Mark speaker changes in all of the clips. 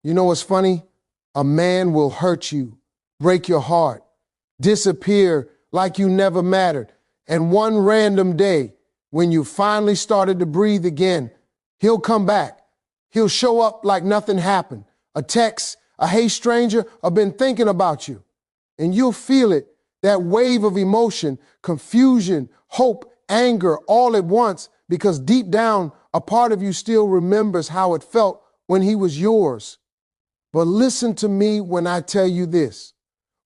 Speaker 1: You know what's funny? A man will hurt you, break your heart, disappear like you never mattered. And one random day, when you finally started to breathe again, he'll come back. He'll show up like nothing happened. A text, a "Hey stranger, I've been thinking about you." And you'll feel it, that wave of emotion, confusion, hope, anger, all at once, because deep down, a part of you still remembers how it felt when he was yours. But listen to me when I tell you this.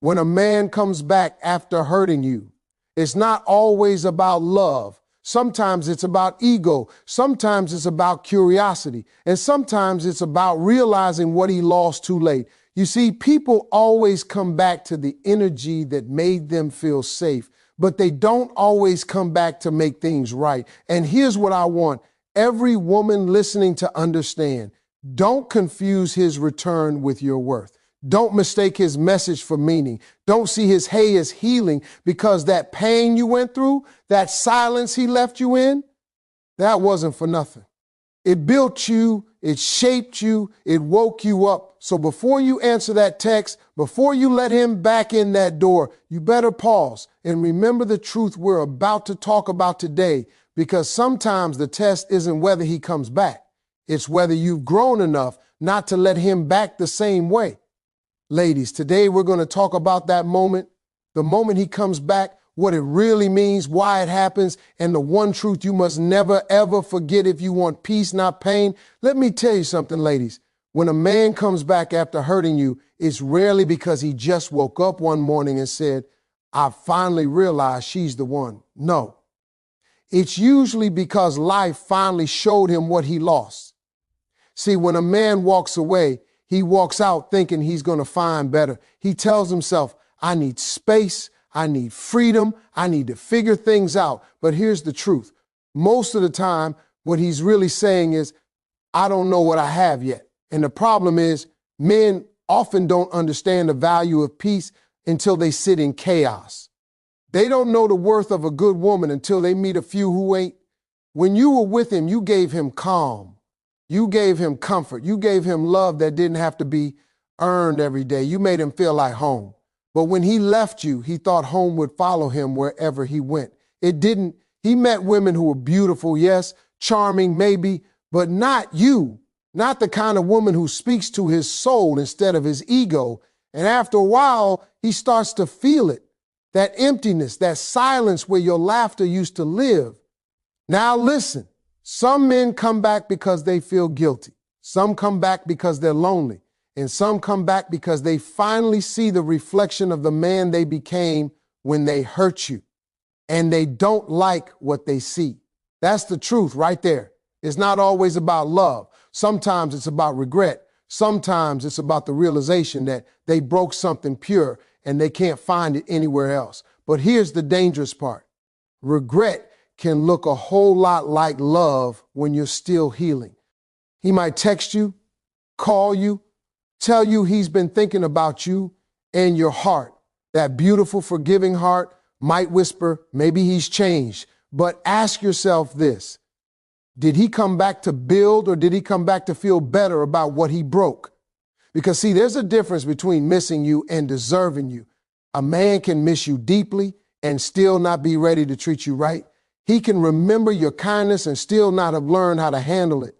Speaker 1: When a man comes back after hurting you, it's not always about love. Sometimes it's about ego. Sometimes it's about curiosity. And sometimes it's about realizing what he lost too late. You see, people always come back to the energy that made them feel safe, but they don't always come back to make things right. And here's what I want every woman listening to understand. Don't confuse his return with your worth. Don't mistake his message for meaning. Don't see his hey as healing, because that pain you went through, that silence he left you in, that wasn't for nothing. It built you, it shaped you, it woke you up. So before you answer that text, before you let him back in that door, you better pause and remember the truth we're about to talk about today, because sometimes the test isn't whether he comes back. It's whether you've grown enough not to let him back the same way. Ladies, today we're going to talk about that moment, the moment he comes back, what it really means, why it happens, and the one truth you must never, ever forget if you want peace, not pain. Let me tell you something, ladies. When a man comes back after hurting you, it's rarely because he just woke up one morning and said, "I finally realized she's the one." No. It's usually because life finally showed him what he lost. See, when a man walks away, he walks out thinking he's going to find better. He tells himself, "I need space, I need freedom, I need to figure things out." But here's the truth. Most of the time, what he's really saying is, "I don't know what I have yet." And the problem is, men often don't understand the value of peace until they sit in chaos. They don't know the worth of a good woman until they meet a few who ain't. When you were with him, you gave him calm. You gave him comfort. You gave him love that didn't have to be earned every day. You made him feel like home. But when he left you, he thought home would follow him wherever he went. It didn't. He met women who were beautiful, yes, charming, maybe, but not you. Not the kind of woman who speaks to his soul instead of his ego. And after a while, he starts to feel it. That emptiness, that silence where your laughter used to live. Now listen, some men come back because they feel guilty. Some come back because they're lonely. And some come back because they finally see the reflection of the man they became when they hurt you. And they don't like what they see. That's the truth right there. It's not always about love. Sometimes it's about regret. Sometimes it's about the realization that they broke something pure and they can't find it anywhere else. But here's the dangerous part. Regret can look a whole lot like love when you're still healing. He might text you, call you, tell you he's been thinking about you, and your heart, that beautiful, forgiving heart, might whisper, maybe he's changed. But ask yourself this. Did he come back to build, or did he come back to feel better about what he broke? Because see, there's a difference between missing you and deserving you. A man can miss you deeply and still not be ready to treat you right. He can remember your kindness and still not have learned how to handle it.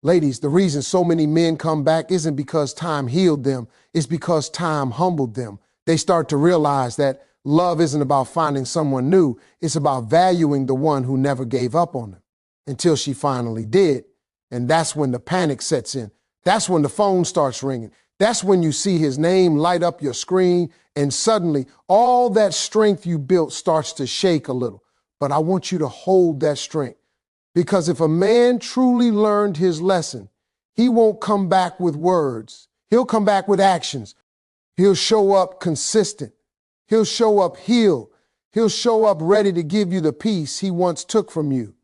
Speaker 1: Ladies, the reason so many men come back isn't because time healed them. It's because time humbled them. They start to realize that love isn't about finding someone new. It's about valuing the one who never gave up on them until she finally did. And that's when the panic sets in. That's when the phone starts ringing. That's when you see his name light up your screen, and suddenly all that strength you built starts to shake a little. But I want you to hold that strength, because if a man truly learned his lesson, he won't come back with words. He'll come back with actions. He'll show up consistent. He'll show up healed. He'll show up ready to give you the peace he once took from you.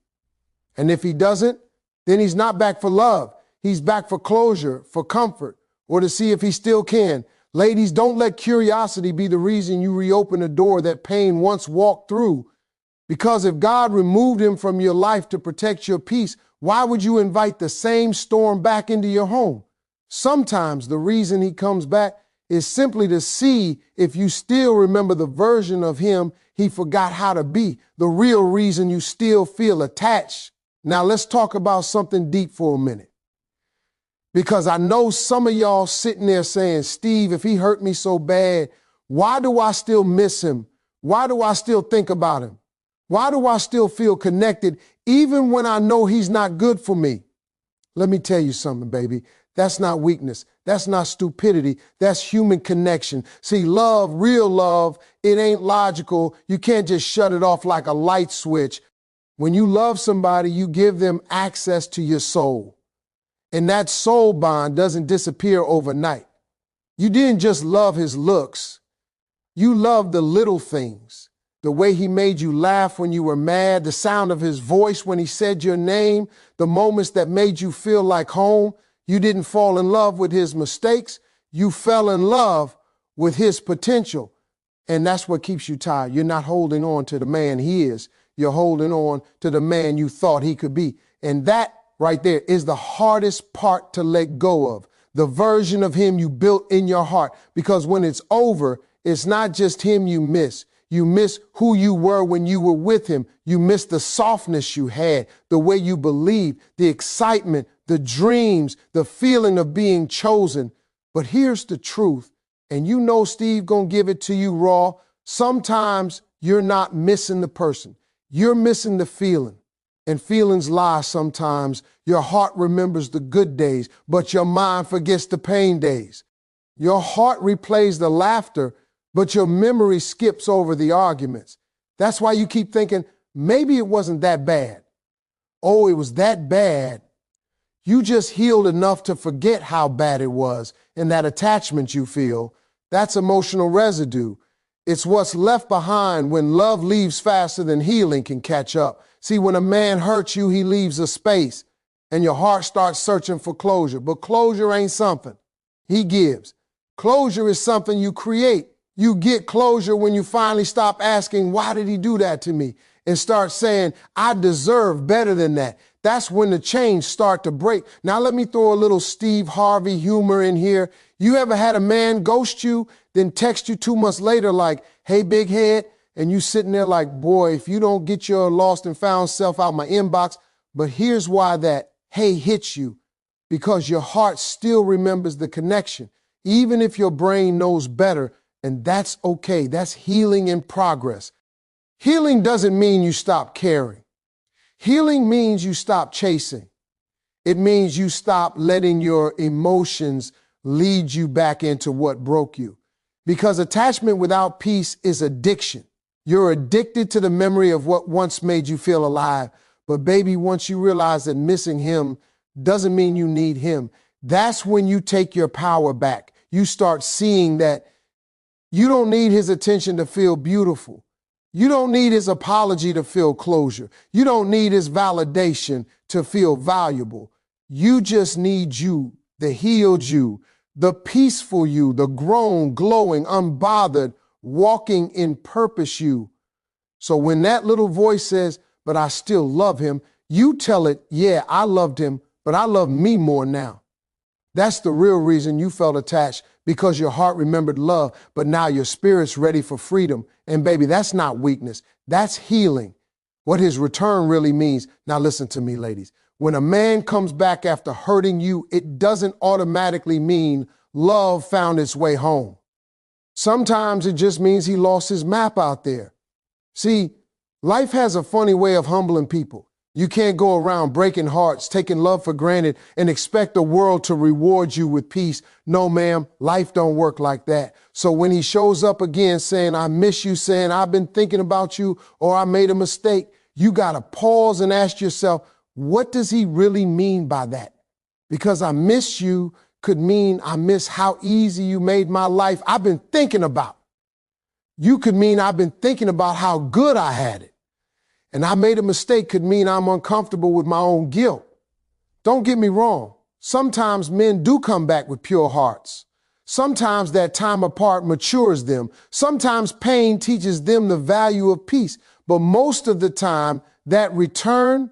Speaker 1: And if he doesn't, then he's not back for love. He's back for closure, for comfort, or to see if he still can. Ladies, don't let curiosity be the reason you reopen a door that pain once walked through. Because if God removed him from your life to protect your peace, why would you invite the same storm back into your home? Sometimes the reason he comes back is simply to see if you still remember the version of him he forgot how to be, the real reason you still feel attached. Now let's talk about something deep for a minute. Because I know some of y'all sitting there saying, Steve, if he hurt me so bad, why do I still miss him? Why do I still think about him? Why do I still feel connected even when I know he's not good for me? Let me tell you something, baby. That's not weakness. That's not stupidity. That's human connection. See, love, real love, it ain't logical. You can't just shut it off like a light switch. When you love somebody, you give them access to your soul. And that soul bond doesn't disappear overnight. You didn't just love his looks. You loved the little things. The way he made you laugh when you were mad, the sound of his voice when he said your name, the moments that made you feel like home. You didn't fall in love with his mistakes. You fell in love with his potential. And that's what keeps you tired. You're not holding on to the man he is. You're holding on to the man you thought he could be. And that right there is the hardest part to let go of. The version of him you built in your heart. Because when it's over, it's not just him you miss. You miss who you were when you were with him. You miss the softness you had, the way you believed, the excitement, the dreams, the feeling of being chosen. But here's the truth, and you know Steve gonna give it to you raw. Sometimes you're not missing the person. You're missing the feeling. And feelings lie sometimes. Your heart remembers the good days, but your mind forgets the pain days. Your heart replays the laughter, but your memory skips over the arguments. That's why you keep thinking, maybe it wasn't that bad. Oh, it was that bad. You just healed enough to forget how bad it was, and that attachment you feel, that's emotional residue. It's what's left behind when love leaves faster than healing can catch up. See, when a man hurts you, he leaves a space, and your heart starts searching for closure. But closure ain't something he gives. Closure is something you create. You get closure when you finally stop asking, why did he do that to me? And start saying, I deserve better than that. That's when the chains start to break. Now let me throw a little Steve Harvey humor in here. You ever had a man ghost you, then text you 2 months later like, hey, big head? And you sitting there like, boy, if you don't get your lost and found self out my inbox. But here's why that hey hits you. Because your heart still remembers the connection, even if your brain knows better. And that's okay. That's healing in progress. Healing doesn't mean you stop caring. Healing means you stop chasing. It means you stop letting your emotions lead you back into what broke you. Because attachment without peace is addiction. You're addicted to the memory of what once made you feel alive. But baby, once you realize that missing him doesn't mean you need him, that's when you take your power back. You start seeing that you don't need his attention to feel beautiful. You don't need his apology to feel closure. You don't need his validation to feel valuable. You just need you, the healed you, the peaceful you, the grown, glowing, unbothered, walking in purpose you. So when that little voice says, but I still love him, you tell it, yeah, I loved him, but I love me more now. That's the real reason you felt attached, because your heart remembered love, but now your spirit's ready for freedom. And baby, that's not weakness. That's healing. What his return really means. Now listen to me, ladies. When a man comes back after hurting you, it doesn't automatically mean love found its way home. Sometimes it just means he lost his map out there. See, life has a funny way of humbling people. You can't go around breaking hearts, taking love for granted, and expect the world to reward you with peace. No, ma'am, life don't work like that. So when he shows up again saying, I miss you, saying, I've been thinking about you, or I made a mistake, you got to pause and ask yourself, what does he really mean by that? Because I miss you could mean I miss how easy you made my life I've been thinking about. You could mean I've been thinking about how good I had it. And I made a mistake could mean I'm uncomfortable with my own guilt. Don't get me wrong. Sometimes men do come back with pure hearts. Sometimes that time apart matures them. Sometimes pain teaches them the value of peace. But most of the time, that return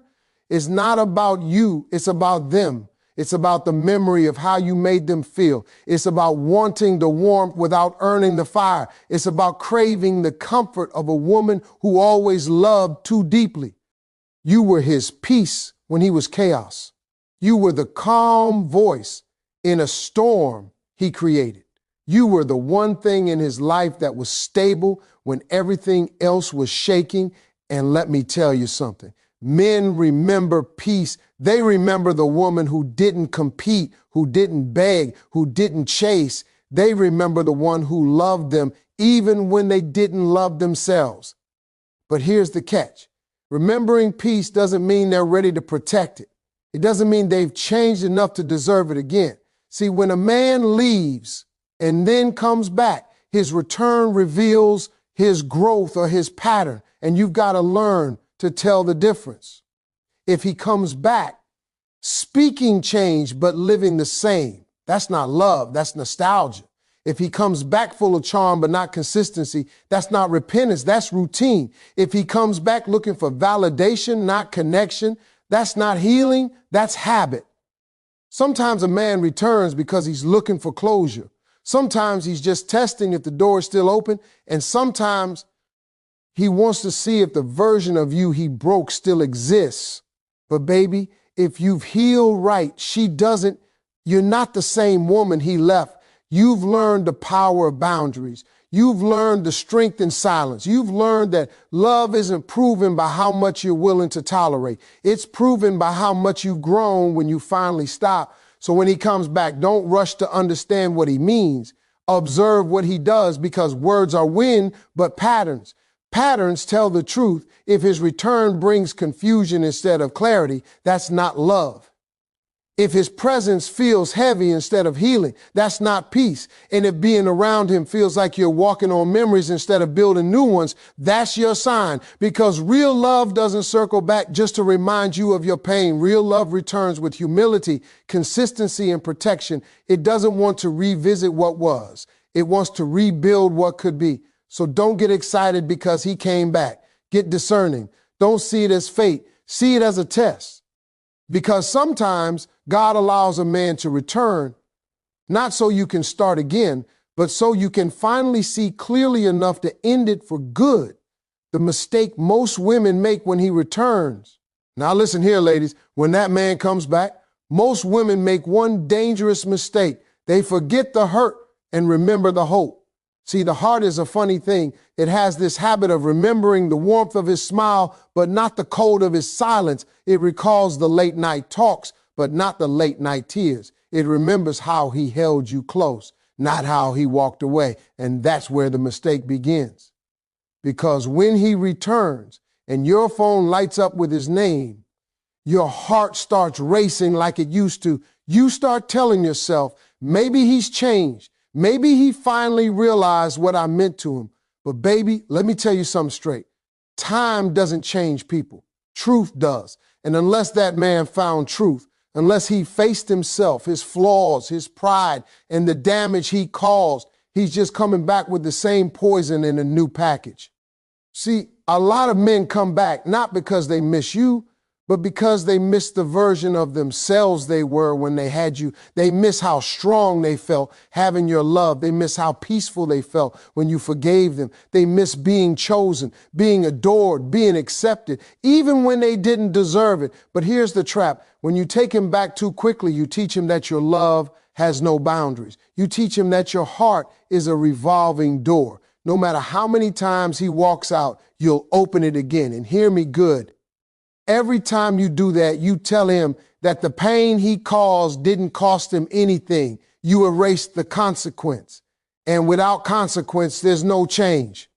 Speaker 1: is not about you. It's about them. It's about the memory of how you made them feel. It's about wanting the warmth without earning the fire. It's about craving the comfort of a woman who always loved too deeply. You were his peace when he was chaos. You were the calm voice in a storm he created. You were the one thing in his life that was stable when everything else was shaking. And let me tell you something. Men remember peace. They remember the woman who didn't compete, who didn't beg, who didn't chase. They remember the one who loved them even when they didn't love themselves. But here's the catch. Remembering peace doesn't mean they're ready to protect it. It doesn't mean they've changed enough to deserve it again. See, when a man leaves and then comes back, his return reveals his growth or his pattern, and you've got to learn to tell the difference. If he comes back speaking change but living the same, that's not love, that's nostalgia. If he comes back full of charm but not consistency, that's not repentance, that's routine. If he comes back looking for validation, not connection, that's not healing, that's habit. Sometimes a man returns because he's looking for closure. Sometimes he's just testing if the door is still open, and sometimes he wants to see if the version of you he broke still exists. But baby, if you've healed right, she doesn't. You're not the same woman he left. You've learned the power of boundaries. You've learned the strength in silence. You've learned that love isn't proven by how much you're willing to tolerate. It's proven by how much you've grown when you finally stop. So when he comes back, don't rush to understand what he means. Observe what he does, because words are wind, but patterns. Patterns tell the truth. If his return brings confusion instead of clarity, that's not love. If his presence feels heavy instead of healing, that's not peace. And if being around him feels like you're walking on memories instead of building new ones, that's your sign. Because real love doesn't circle back just to remind you of your pain. Real love returns with humility, consistency, and protection. It doesn't want to revisit what was. It wants to rebuild what could be. So don't get excited because he came back. Get discerning. Don't see it as fate. See it as a test. Because sometimes God allows a man to return, not so you can start again, but so you can finally see clearly enough to end it for good. The mistake most women make when he returns. Now listen here, ladies, when that man comes back, most women make one dangerous mistake. They forget the hurt and remember the hope. See, the heart is a funny thing. It has this habit of remembering the warmth of his smile, but not the cold of his silence. It recalls the late night talks, but not the late night tears. It remembers how he held you close, not how he walked away. And that's where the mistake begins. Because when he returns and your phone lights up with his name, your heart starts racing like it used to. You start telling yourself, maybe he's changed. Maybe he finally realized what I meant to him. But baby, let me tell you something straight. Time doesn't change people. Truth does. And unless that man found truth, unless he faced himself, his flaws, his pride, and the damage he caused, he's just coming back with the same poison in a new package. See, a lot of men come back not because they miss you, but because they miss the version of themselves they were when they had you. They miss how strong they felt having your love. They miss how peaceful they felt when you forgave them. They miss being chosen, being adored, being accepted, even when they didn't deserve it. But here's the trap. When you take him back too quickly, you teach him that your love has no boundaries. You teach him that your heart is a revolving door. No matter how many times he walks out, you'll open it again. And hear me good. Every time you do that, you tell him that the pain he caused didn't cost him anything. You erased the consequence. And without consequence, there's no change.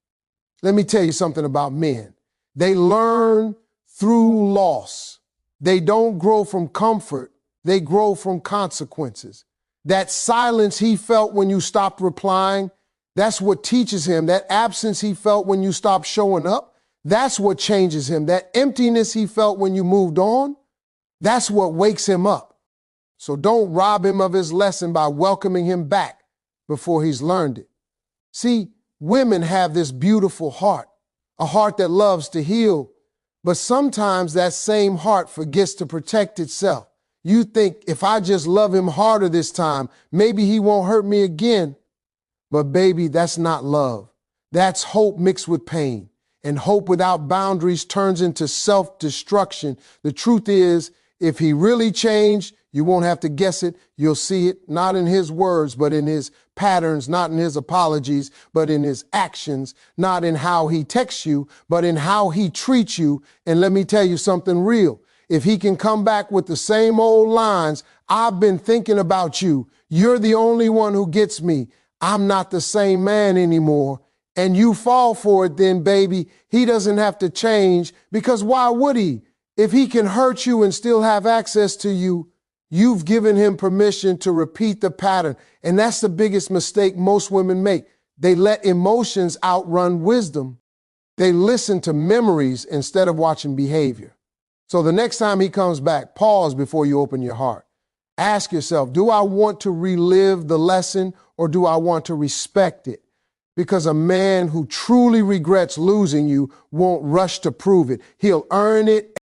Speaker 1: Let me tell you something about men. They learn through loss. They don't grow from comfort. They grow from consequences. That silence he felt when you stopped replying, that's what teaches him. That absence he felt when you stopped showing up, that's what changes him. That emptiness he felt when you moved on, that's what wakes him up. So don't rob him of his lesson by welcoming him back before he's learned it. See, women have this beautiful heart, a heart that loves to heal, but sometimes that same heart forgets to protect itself. You think if I just love him harder this time, maybe he won't hurt me again. But baby, that's not love. That's hope mixed with pain. And hope without boundaries turns into self-destruction. The truth is, if he really changed, you won't have to guess it. You'll see it, not in his words, but in his patterns, not in his apologies, but in his actions, not in how he texts you, but in how he treats you. And let me tell you something real. If he can come back with the same old lines, I've been thinking about you. You're the only one who gets me. I'm not the same man anymore. And you fall for it, then, baby, he doesn't have to change, because why would he? If he can hurt you and still have access to you, you've given him permission to repeat the pattern. And that's the biggest mistake most women make. They let emotions outrun wisdom. They listen to memories instead of watching behavior. So the next time he comes back, pause before you open your heart. Ask yourself, do I want to relive the lesson or do I want to respect it? Because a man who truly regrets losing you won't rush to prove it. He'll earn it.